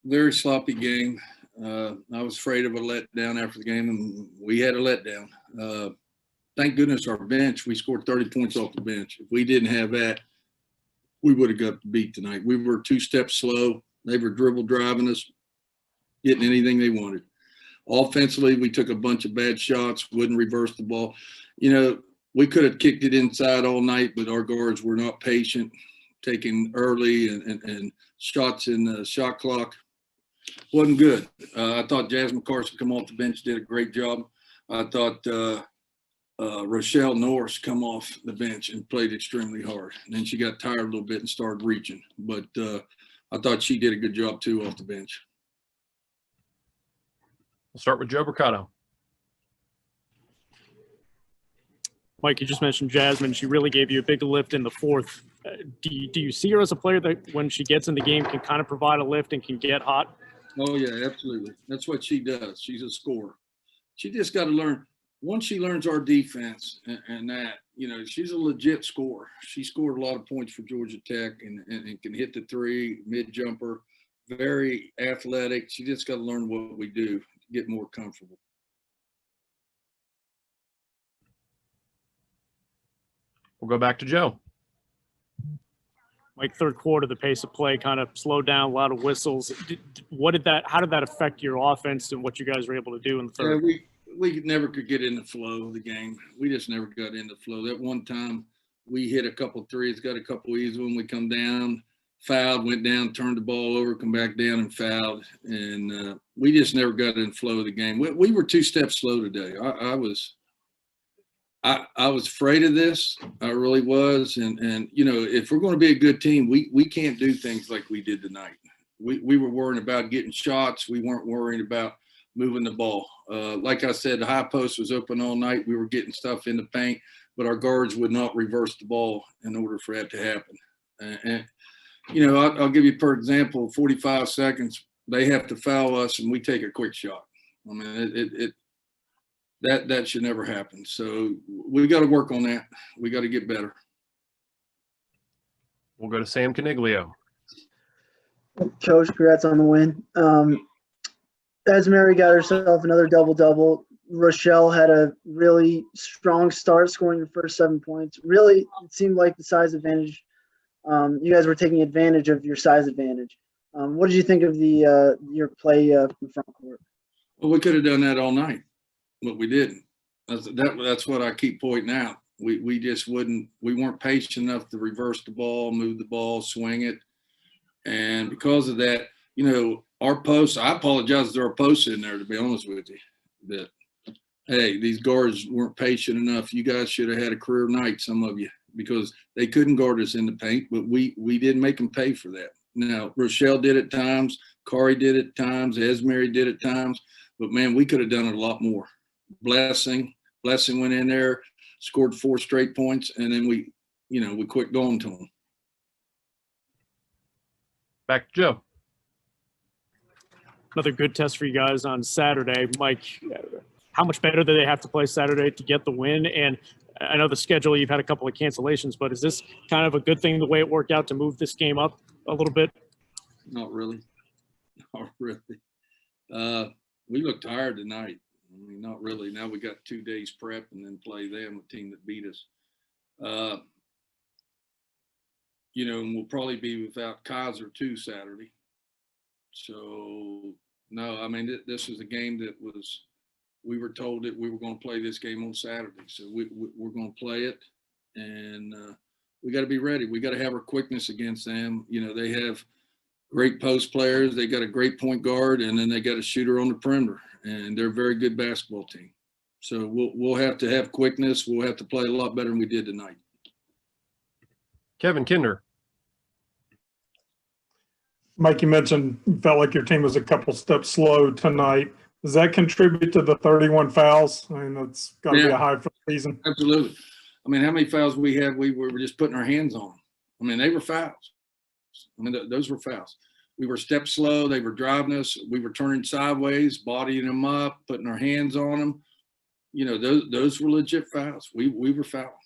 Very sloppy game. I was afraid of a letdown after the game, and we had a letdown. Thank goodness our bench, we scored 30 points off the bench. If we didn't have that, we would have got beat tonight. We were 2 steps slow. They were dribble driving us, getting anything they wanted. Offensively, we took a bunch of bad shots, wouldn't reverse the ball. You know, we could have kicked it inside all night, but our guards were not patient, taking early and shots in the shot clock. Wasn't good. I thought Jasmine Carson come off the bench, did a great job. I thought Rochelle Norris come off the bench and played extremely hard. And then she got tired a little bit and started reaching. But I thought she did a good job, too, off the bench. We'll start with Joe Mercado. Mike, you just mentioned Jasmine. She really gave you a big lift in the fourth. Do you see her as a player that when she gets in the game can kind of provide a lift and can get hot? Oh, yeah, absolutely. That's what she does. She's a scorer. She just got to learn. Once she learns our defense and that, you know, she's a legit scorer. She scored a lot of points for Georgia Tech and can hit the three, mid-jumper, very athletic. She just got to learn what we do to get more comfortable. We'll go back to Joe. Like third quarter, the pace of play kind of slowed down, a lot of whistles. How did that affect your offense and what you guys were able to do in the third? Yeah, we never could get in the flow of the game. We just never got in the flow. That one time we hit a couple threes, got a couple easy when we come down, fouled, went down, turned the ball over, come back down and fouled. And we just never got in the flow of the game. We were 2 steps slow today. I was afraid of this. I really was. And you know, if we're going to be a good team, we can't do things like we did tonight. We were worrying about getting shots. We weren't worrying about moving the ball. Like I said, the high post was open all night. We were getting stuff in the paint, but our guards would not reverse the ball in order for that to happen. And you know, I'll give you, for example, 45 seconds, they have to foul us and we take a quick shot. I mean, that should never happen. So we got to work on that. We got to get better. We'll go to Sam Caniglio. Coach, congrats on the win. Esmeri got herself another double-double. Rochelle had a really strong start, scoring the first 7 points. Really, it seemed like the size advantage. You guys were taking advantage of your size advantage. What did you think of your play from front court? Well, we could have done that all night, but we didn't. That's what I keep pointing out. We just wouldn't. We weren't patient enough to reverse the ball, move the ball, swing it, and because of that, you know, our posts. I apologize to our posts in there, to be honest with you. That hey, these guards weren't patient enough. You guys should have had a career night, some of you, because they couldn't guard us in the paint, but we didn't make them pay for that. Now, Rochelle did at times, Carey did at times, Esmeri did at times, but man, we could have done it a lot more. Blessing went in there, scored 4 straight points, and then we quit going to them. Back to Joe. Another good test for you guys on Saturday. Mike, how much better do they have to play Saturday to get the win? And I know the schedule, you've had a couple of cancellations, but is this kind of a good thing the way it worked out to move this game up a little bit? Not really. Not really. We looked tired tonight. I mean, not really. Now we got 2 days prep and then play them, a team that beat us. You know, and we'll probably be without Kaiser too Saturday. So, no, I mean, this was a game that we were told that we were going to play this game on Saturday. So we're going to play it, and we got to be ready. We got to have our quickness against them. You know, they have great post players. They got a great point guard, and then they got a shooter on the perimeter, and they're a very good basketball team. So we'll have to have quickness. We'll have to play a lot better than we did tonight. Kevin Kinder. Mike, you mentioned you felt like your team was a couple steps slow tonight. Does that contribute to the 31 fouls? I mean, that's got to be a high for the season. Absolutely. I mean, how many fouls we had? We were just putting our hands on them. I mean, they were fouls. I mean, those were fouls. We were step slow. They were driving us. We were turning sideways, bodying them up, putting our hands on them. You know, those were legit fouls. We were foul.